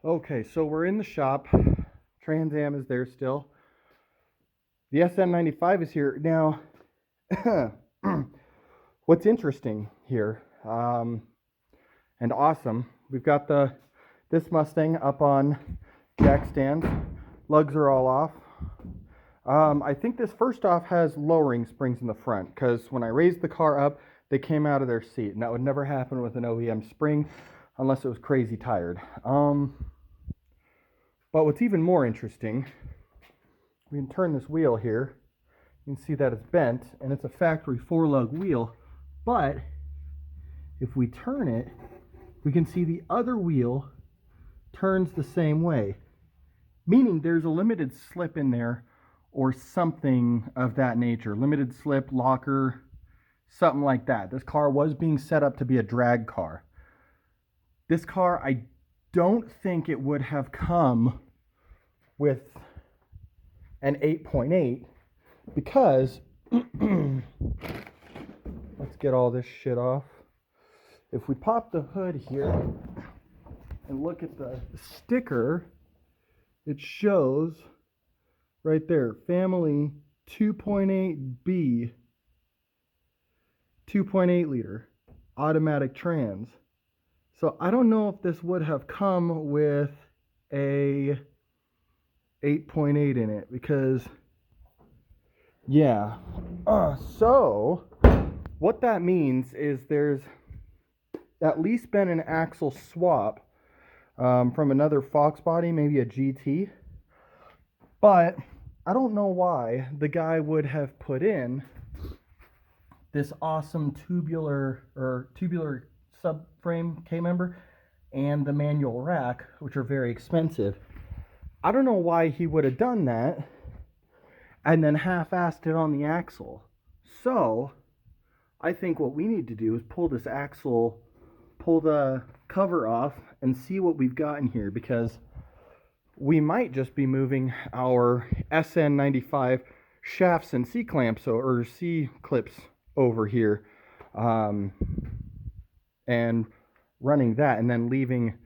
Okay, so we're in the shop. Trans Am is there still. The SM95 is here. Now, what's interesting here, and awesome, we've got this Mustang up on jack stands. Lugs are all off. I think this first off has lowering springs in the front, because when I raised the car up, they came out of their seat, and that would never happen with an OEM spring unless it was crazy tired. But what's even more interesting, we can turn this wheel here. You can see that it's bent, and it's a factory 4-lug wheel. But if we turn it, we can see the other wheel turns the same way, meaning there's a limited slip in there or something of that nature. Limited slip, locker, something like that. This car was being set up to be a drag car. This car, I don't think it would have come with an 8.8 because let's get all this shit off. If we pop the hood here and look at the sticker, it shows right there, family 2.8B, 2.8 liter automatic trans. So I don't know if this would have come with a 8.8 in it because, yeah. So what that means is there's at least been an axle swap from another foxbody, maybe a GT. But I don't know why the guy would have put in this awesome tubular subframe K-member and the manual rack, which are very expensive. I don't know why he would have done that and then half-assed it on the axle. So I think what we need to do is pull this axle, pull the cover off, and see what we've got in here, because we might just be moving our SN95 shafts and C-clamps or C-clips over here, and running that, and then leaving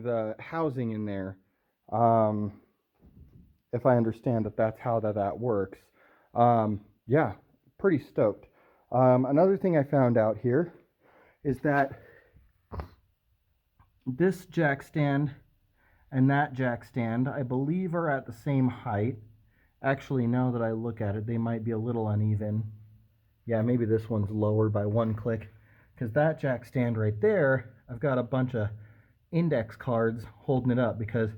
the housing in there, if I understand that's how that works. Yeah, pretty stoked. Another thing I found out here is that this jack stand and that jack stand, I believe, are at the same height. Actually, now that I look at it, they might be a little uneven. Yeah, maybe this one's lower by one click, because that jack stand right there, I've got a bunch of index cards holding it up, because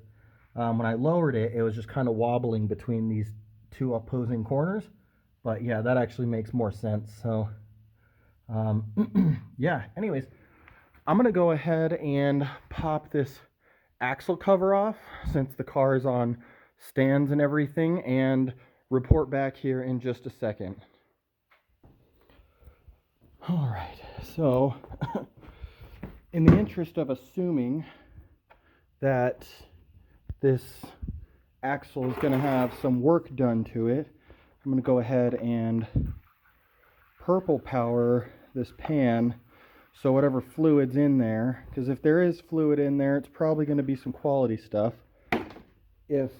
when I lowered it, it was just kind of wobbling between these two opposing corners. But yeah, that actually makes more sense. So yeah, anyways, I'm gonna go ahead and pop this axle cover off since the car is on stands and everything, and report back here in just a second. All right, so in the interest of assuming that this axle is going to have some work done to it, I'm going to go ahead and purple power this pan, so whatever fluid's in there, because if there is fluid in there, it's probably going to be some quality stuff if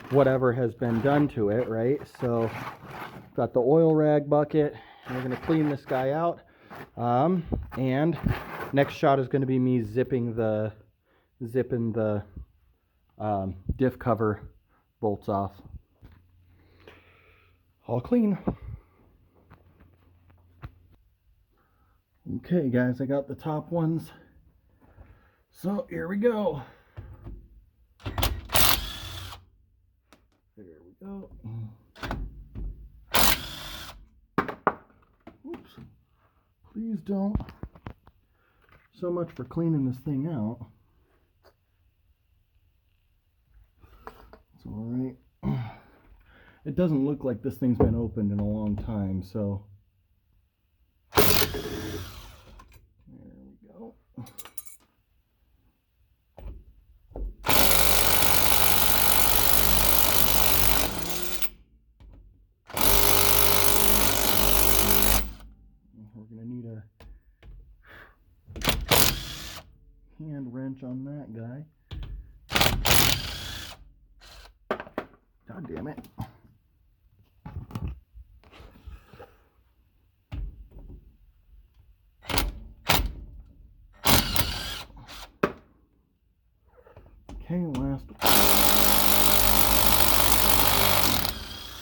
whatever has been done to it, right? So got the oil rag bucket. We're going to clean this guy out, and next shot is going to be me zipping the diff cover bolts off. All clean. Okay guys, I got the top ones, so here we go. There we go. Oops. Please don't. So much for cleaning this thing out. It's alright. It doesn't look like this thing's been opened in a long time, so there we go. We're gonna need a hand wrench on that guy. God damn it. Okay, last one.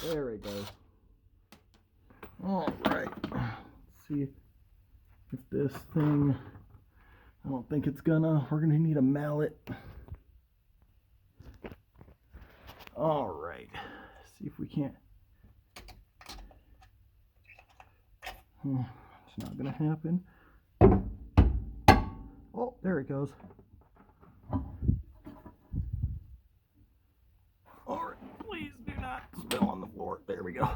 There it goes. All right. Let's see if this thing, I don't think it's gonna, we're gonna need a mallet. All right. See if we can't. It's not gonna happen. Oh, there it goes. All right, please do not spill on the floor. There we go.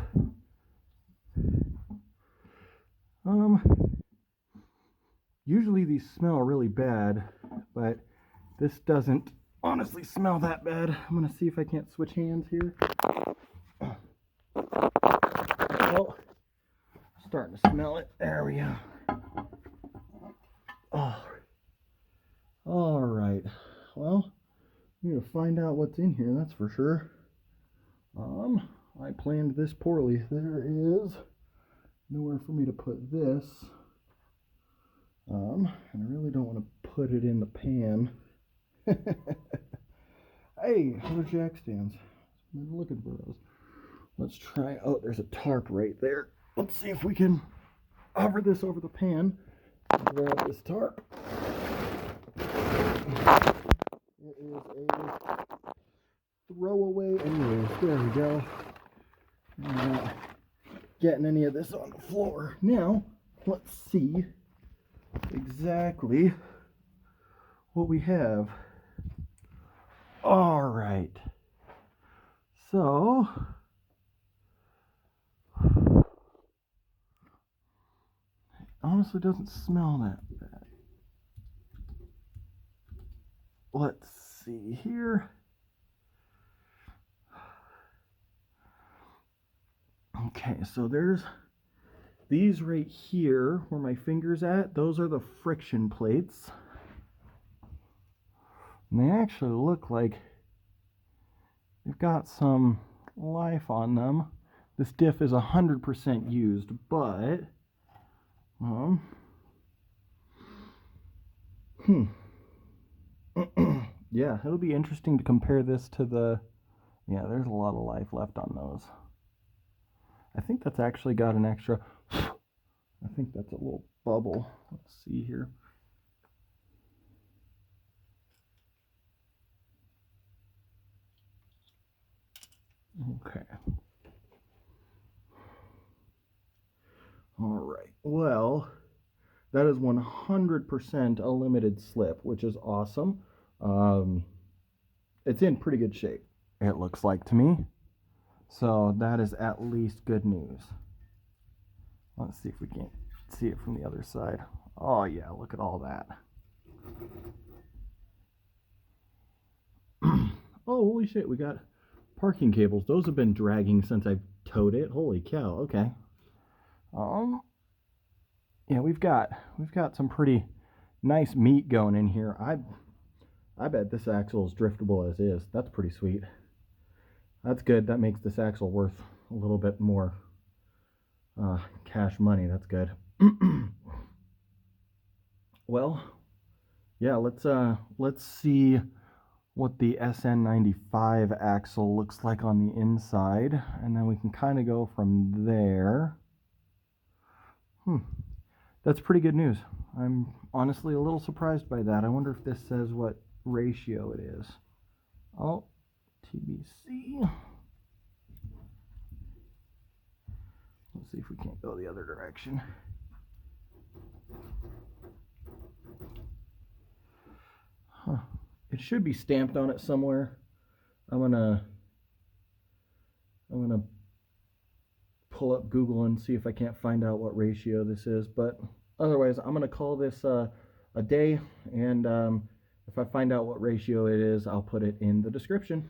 Usually these smell really bad, but this doesn't honestly smell that bad. I'm gonna see if I can't switch hands here. Oh, starting to smell it. There we go. Oh, all right. Well, we need to find out what's in here. That's for sure. I planned this poorly. There is nowhere for me to put this. And I really don't want to put it in the pan. Hey, those are jack stands. I'm looking for those. Let's try. Oh, there's a tarp right there. Let's see if we can hover this over the pan. Grab this tarp. It is a throwaway. Anyways, there we go. I'm not getting any of this on the floor. Now, let's see exactly what we have. All right. So, it honestly doesn't smell that bad. Let's see here. Okay, so there's these right here where my finger's at. Those are the friction plates. And they actually look like they've got some life on them. This diff is 100% used, but yeah, it'll be interesting to compare this to the, yeah, there's a lot of life left on those. I think that's actually got an extra, I think that's a little bubble. Let's see here. Okay. All right. Well, that is 100% a limited slip, which is awesome. It's in pretty good shape, it looks like to me. So that is at least good news. Let's see if we can see it from the other side. Oh yeah, look at all that. Oh, holy shit, we got parking cables. Those have been dragging since I've towed it. Holy cow, okay. Yeah, we've got some pretty nice meat going in here. I bet this axle is driftable as is. That's pretty sweet. That's good. That makes this axle worth a little bit more cash money. That's good. Well, yeah, let's see what the SN95 axle looks like on the inside, and then we can kind of go from there. That's pretty good news. I'm honestly a little surprised by that. I wonder if this says what ratio it is. Oh, TBC. Let's see if we can't go the other direction. Huh. It should be stamped on it somewhere. I'm gonna pull up Google and see if I can't find out what ratio this is. But otherwise, I'm gonna call this a day. And if I find out what ratio it is, I'll put it in the description.